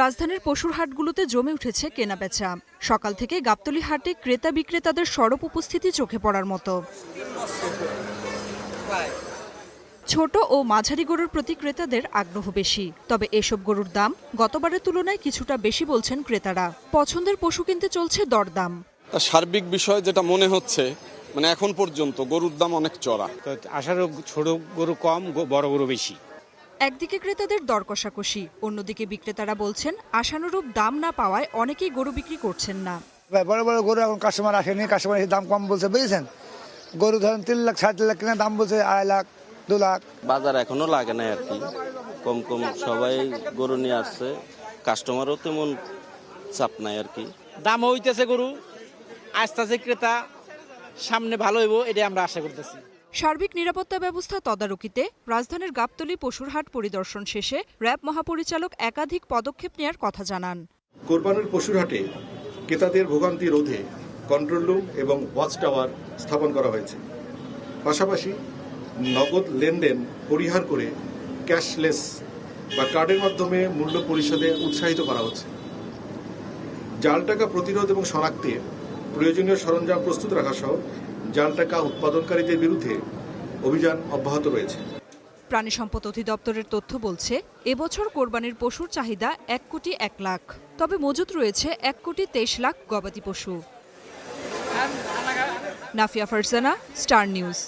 রাজধানীর পশুর হাটগুলোতে জমে উঠেছে কেনাবেচা। সকাল থেকে গাবতলী হাটে ক্রেতা বিক্রেতাদের সরব উপস্থিতি চোখে পড়ার মতো। ছোট ও মাঝারি গরুর প্রতি ক্রেতাদের আগ্রহ বেশি, তবে এসব গরুর দাম গতবারের তুলনায় কিছুটা বেশি বলছেন ক্রেতারা। পছন্দের পশু কিনতে চলছে দরদাম। সার্বিক বিষয় যেটা মনে হচ্ছে, মানে এখন পর্যন্ত গরুর দাম অনেক চড়া। আসারও ছোট গরু কম, বড় গরু বেশি। একদিকে ক্রেতাদের দর কষাকষি, অন্যদিকে বিক্রেতারা বলছেন আশানুরূপ দাম না পাওয়ায় অনেকেই গরু বিক্রি করছেন না। বড় বড় গরু এখন কাস্টমার আসেনি, কাস্টমার এসে দাম কম বলছে, বুঝেছেন। গরু ধরেন 3 লাখ 3.5 লাখ কিনা দাম বলছে 2.5 লাখ 2 লাখ। বাজার এখনো লাগে না আর কি, কম কম সবাই গরু নিয়ে আসছে, কাস্টমারও তেমন চাপ নাই আর কি। দাম হইতেছে, গরু আসতেছে, ক্রেতা সামনে ভালো হইব, এটা আমরা আশা করতেছি। সার্বিক নিরাপত্তা ব্যবস্থা তদারকিতে রাজধানীর গাবতলী পশুর হাট পরিদর্শন শেষে র্যাব মহাপরিচালক একাধিক পদক্ষেপ নেওয়ার কথা জানান। কোরবানির পশুর হাটে ক্রেতাদের ভোগান্তি রোধে কন্ট্রোল রুম এবং ওয়াচ টাওয়ার স্থাপন করা হয়েছে। পাশাপাশি নগদ লেনদেন পরিহার করে ক্যাশলেস বা কার্ডের মাধ্যমে মূল্য পরিশোধে উৎসাহিত করা হচ্ছে। জাল টাকা প্রতিরোধ এবং শনাক্তে প্রয়োজনীয় সরঞ্জাম প্রস্তুত রাখা সহ জাল টাকা উৎপাদনকারীদের বিরুদ্ধে অভিযান অব্যাহত রয়েছে। প্রাণী সম্পদ অধিদপ্তরের তথ্য বলছে, এবছর কোরবানির পশুর চাহিদা 1 কোটি 1 লাখ, তবে মজুত রয়েছে 1 কোটি 23 লাখ গবাদি পশু। Nafia Farzana, star news.